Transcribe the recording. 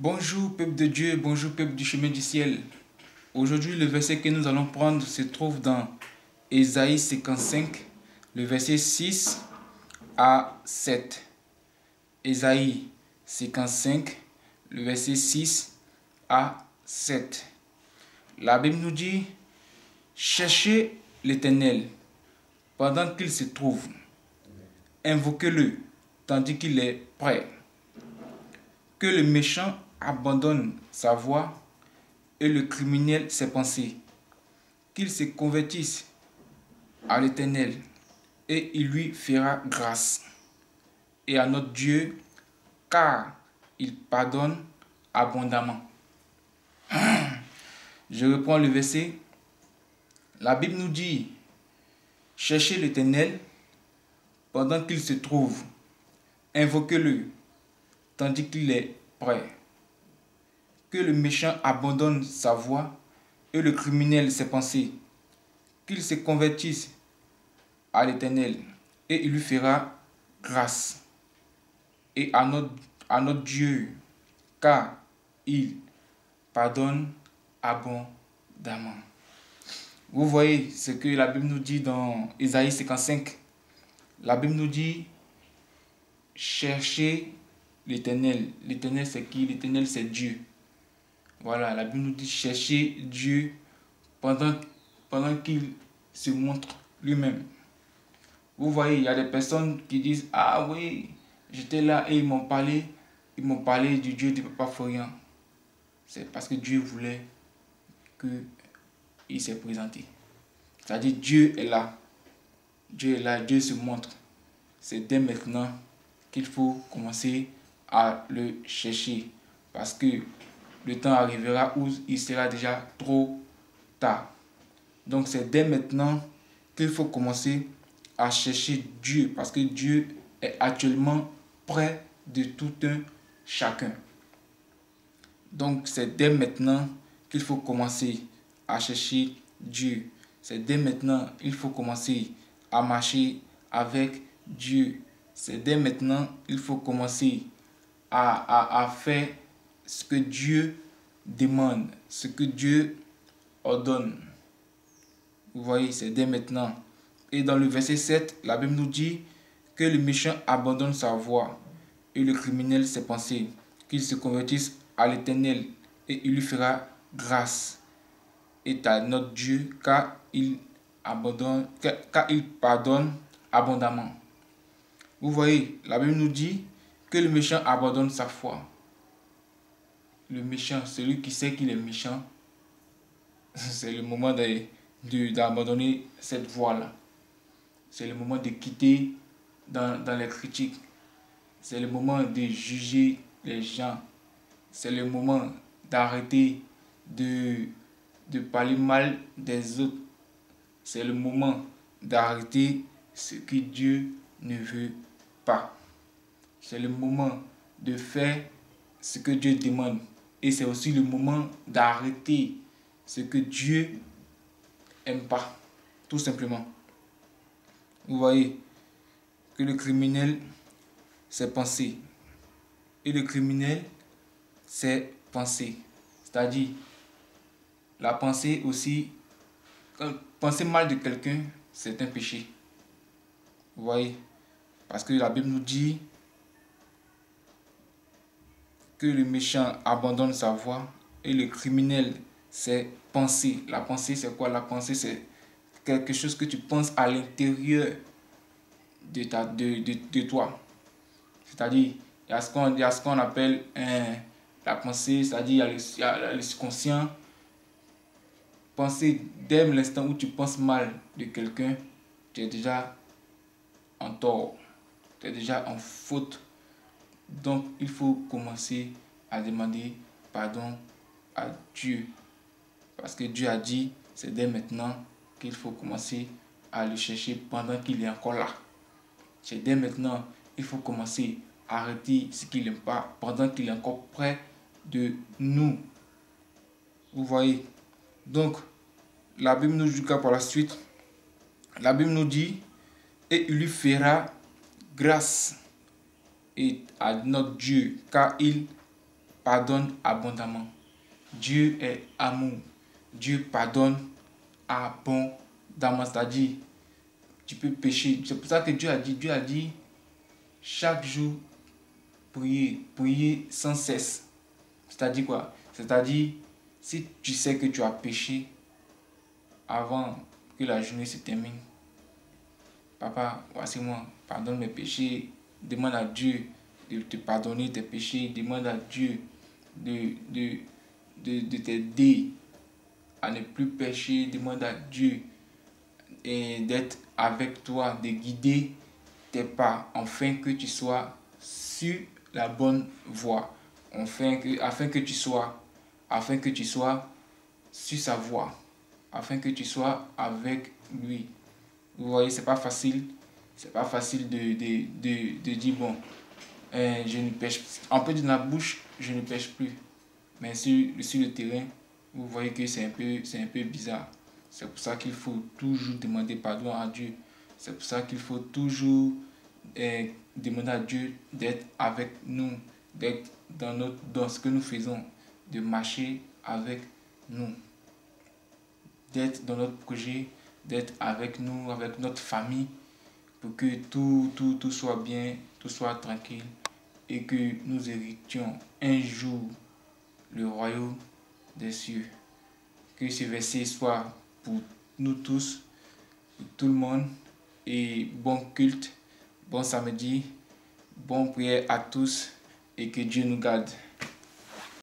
Bonjour peuple de Dieu, bonjour peuple du chemin du ciel. Aujourd'hui, le verset que nous allons prendre se trouve dans Ésaïe 55, le verset 6 à 7. Ésaïe 55, le verset 6 à 7. La Bible nous dit, cherchez l'Éternel pendant qu'il se trouve, invoquez-le tandis qu'il est prêt. Que le méchant abandonne sa voie et le criminel ses pensées, qu'il se convertisse à l'Éternel et il lui fera grâce, et à notre Dieu, car il pardonne abondamment. Je reprends le verset. La Bible nous dit, cherchez l'Éternel pendant qu'il se trouve, invoquez-le tandis qu'il est prêt. Que le méchant abandonne sa voie et le criminel ses pensées, qu'il se convertisse à l'Éternel et il lui fera grâce, et à notre Dieu, car il pardonne abondamment. Vous voyez ce que la Bible nous dit dans Ésaïe 55. La Bible nous dit, cherchez l'Éternel. L'Éternel c'est qui? L'Éternel c'est Dieu. Voilà, la Bible nous dit, cherchez Dieu pendant qu'il se montre lui-même. Vous voyez, il y a des personnes qui disent, ah oui, j'étais là et ils m'ont parlé du Dieu du Papa Florian. C'est parce que Dieu voulait qu'il s'est présenté. C'est-à-dire, Dieu est là. Dieu est là, Dieu se montre. C'est dès maintenant qu'il faut commencer à le chercher. Parce que le temps arrivera où il sera déjà trop tard. Donc c'est dès maintenant qu'il faut commencer à chercher Dieu. Parce que Dieu est actuellement près de tout un chacun. Donc c'est dès maintenant qu'il faut commencer à chercher Dieu. C'est dès maintenant qu'il faut commencer à marcher avec Dieu. C'est dès maintenant qu'il faut commencer à faire ce que Dieu demande, ce que Dieu ordonne. Vous voyez, c'est dès maintenant. Et dans le verset 7, la Bible nous dit que le méchant abandonne sa voie et le criminel ses pensées, qu'il se convertisse à l'Éternel et il lui fera grâce. Et à notre Dieu, car il pardonne abondamment. Vous voyez, la Bible nous dit que le méchant abandonne sa foi. Le méchant, celui qui sait qu'il est méchant, c'est le moment d'abandonner cette voie-là. C'est le moment de quitter dans les critiques. C'est le moment de juger les gens. C'est le moment d'arrêter de parler mal des autres. C'est le moment d'arrêter ce que Dieu ne veut pas. C'est le moment de faire ce que Dieu demande. Et c'est aussi le moment d'arrêter ce que Dieu n'aime pas. Tout simplement. Vous voyez que le criminel, c'est penser. Et le criminel, c'est penser. C'est-à-dire, la pensée aussi, penser mal de quelqu'un, c'est un péché. Vous voyez? Parce que la Bible nous dit que le méchant abandonne sa voie et le criminel, c'est penser. La pensée, c'est quoi? La pensée, c'est quelque chose que tu penses à l'intérieur de toi. C'est-à-dire, il y a ce qu'on appelle la pensée, c'est-à-dire il y a le subconscient. Penser dès l'instant où tu penses mal de quelqu'un, tu es déjà en tort, tu es déjà en faute. Donc, il faut commencer à demander pardon à Dieu. Parce que Dieu a dit, c'est dès maintenant qu'il faut commencer à le chercher pendant qu'il est encore là. C'est dès maintenant qu'il faut commencer à arrêter ce qu'il n'aime pas pendant qu'il est encore près de nous. Vous voyez? Donc, la Bible nous dit par la suite, la Bible nous dit, et il lui fera grâce et à notre Dieu, car il pardonne abondamment. Dieu est amour. Dieu pardonne abondamment. C'est-à-dire, tu peux pécher. C'est pour ça que Dieu a dit, chaque jour, prier sans cesse. C'est-à-dire quoi? C'est-à-dire, si tu sais que tu as péché avant que la journée se termine, papa, voici moi, pardonne mes péchés, demande à Dieu de te pardonner tes péchés, demande à Dieu de t'aider à ne plus pécher, demande à Dieu d'être avec toi, de guider tes pas, afin que tu sois sur la bonne voie, afin que tu sois sur sa voie, afin que tu sois avec lui. Vous voyez, c'est pas facile. C'est pas facile de dire, bon, je ne pêche. On peut dire dans la bouche, je ne pêche plus. Mais sur le terrain, vous voyez que c'est un peu bizarre. C'est pour ça qu'il faut toujours demander pardon à Dieu. C'est pour ça qu'il faut toujours demander à Dieu d'être avec nous, d'être dans ce que nous faisons, de marcher avec nous, d'être dans notre projet, d'être avec nous, avec notre famille, pour que tout soit bien, tout soit tranquille et que nous héritions un jour le royaume des cieux. Que ce verset soit pour nous tous, pour tout le monde, et bon culte, bon samedi, bon prière à tous et que Dieu nous garde.